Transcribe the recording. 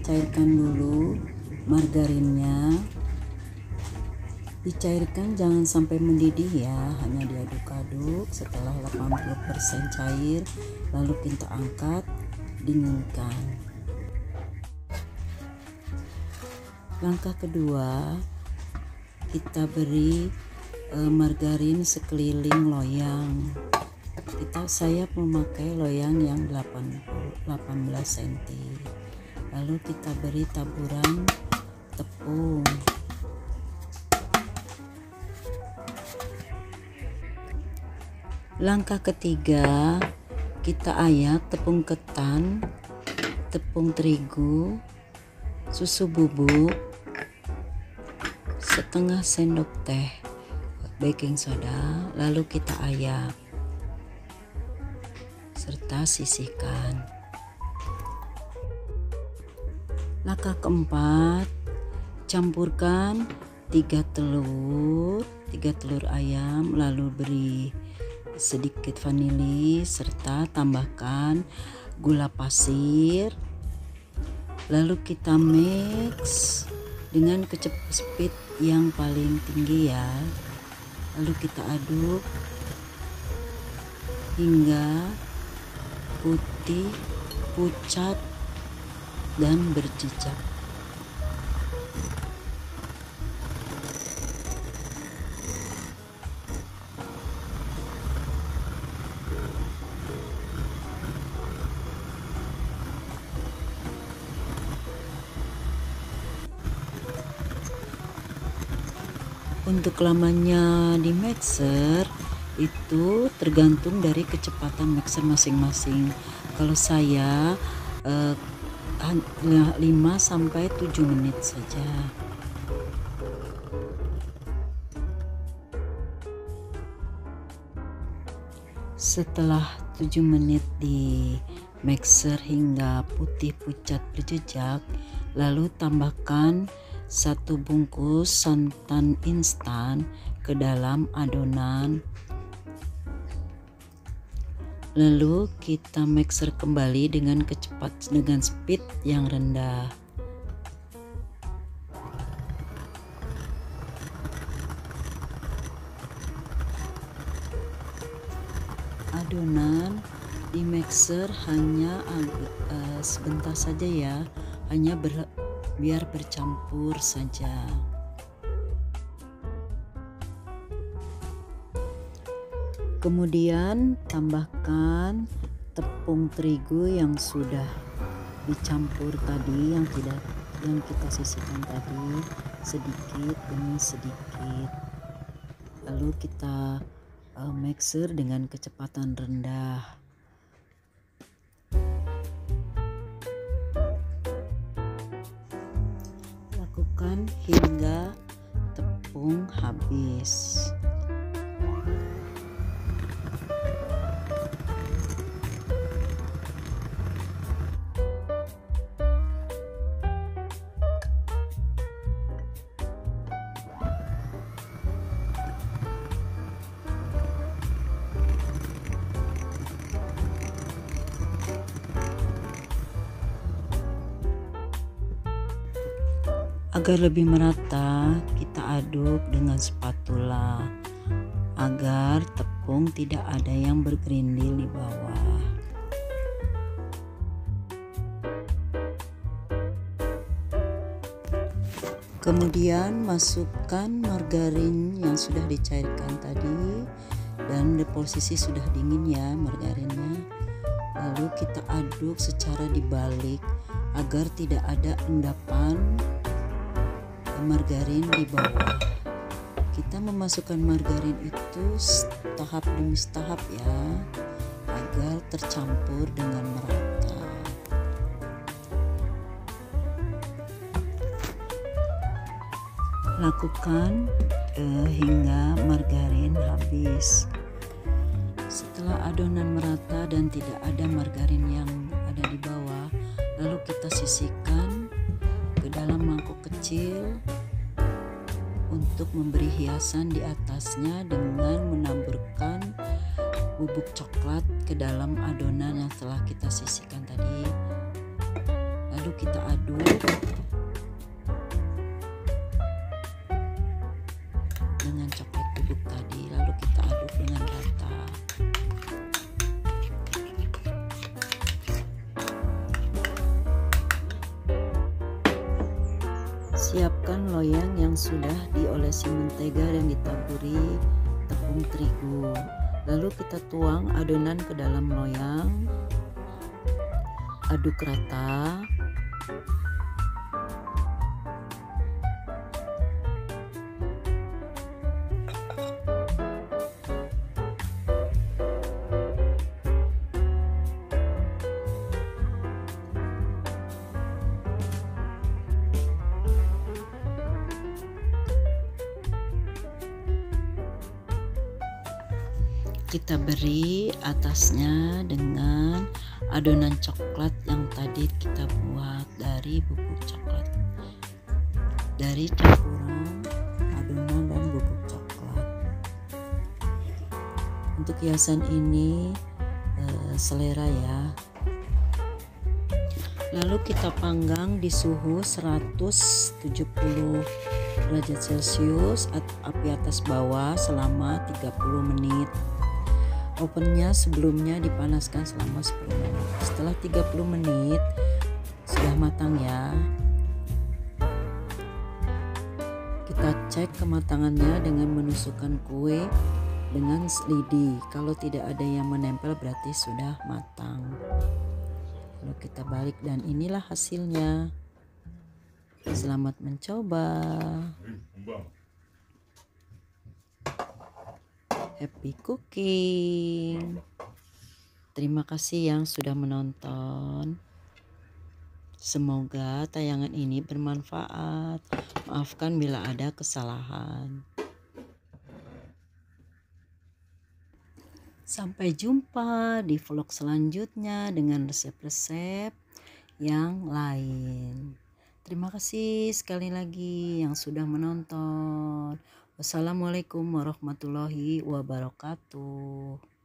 cairkan dulu margarinnya. Dicairkan jangan sampai mendidih ya, hanya diaduk-aduk. Setelah 80% cair, lalu kita angkat, dinginkan. Langkah kedua, kita beri margarin sekeliling loyang. Saya memakai loyang yang 18 cm. Lalu kita beri taburan tepung. Langkah ketiga, kita ayak tepung ketan, tepung terigu, susu bubuk, setengah sendok teh baking soda, lalu kita ayak serta sisihkan. Langkah keempat, campurkan 3 telur ayam, lalu beri sedikit vanili serta tambahkan gula pasir, lalu kita mix dengan kecepatan speed yang paling tinggi ya, lalu kita aduk hingga putih, pucat, dan berjejak. Untuk lamanya di mixer itu tergantung dari kecepatan mixer masing-masing. Kalau saya 5 sampai 7 menit saja. Setelah 7 menit di mixer hingga putih pucat berjejak, lalu tambahkan 1 bungkus santan instan ke dalam adonan. Lalu kita mixer kembali dengan speed yang rendah. Adonan di mixer hanya sebentar saja ya, hanya biar bercampur saja. Kemudian tambahkan tepung terigu yang sudah dicampur tadi, yang kita sisihkan tadi, sedikit demi sedikit. Lalu kita mixer dengan kecepatan rendah. Lakukan hingga tepung habis. Agar lebih merata, kita aduk dengan spatula agar tepung tidak ada yang bergerindil di bawah. Kemudian masukkan margarin yang sudah dicairkan tadi, dan di posisi sudah dingin ya margarinnya. Lalu kita aduk secara dibalik agar tidak ada endapan margarin di bawah. Kita memasukkan margarin itu tahap demi tahap ya, agar tercampur dengan merata. Lakukan hingga margarin habis. Setelah adonan merata dan tidak ada margarin yang ada di bawah, lalu kita sisihkan ke dalam mangkuk kecil untuk memberi hiasan di atasnya dengan menaburkan bubuk coklat ke dalam adonan yang telah kita sisihkan tadi. Lalu lalu kita aduk dengan coklat bubuk tadi, lalu kita aduk dengan rata. Siapkan loyang yang sudah diolesi mentega dan ditaburi tepung terigu. Lalu kita tuang adonan ke dalam loyang, aduk rata. Kita beri atasnya dengan adonan coklat yang tadi kita buat dari bubuk coklat, dari campuran adonan dan bubuk coklat. Untuk hiasan ini selera ya. Lalu kita panggang di suhu 170 derajat Celcius atau api atas bawah selama 30 menit. Ovennya sebelumnya dipanaskan selama 10 menit. Setelah 30 menit sudah matang ya. Kita cek kematangannya dengan menusukkan kue dengan lidi. Kalau tidak ada yang menempel berarti sudah matang. Lalu kita balik dan inilah hasilnya. Selamat mencoba. Happy cooking. Terima kasih yang sudah menonton. Semoga tayangan ini bermanfaat. Maafkan bila ada kesalahan. Sampai jumpa di vlog selanjutnya dengan resep-resep yang lain. Terima kasih sekali lagi yang sudah menonton. Wassalamualaikum warahmatullahi wabarakatuh.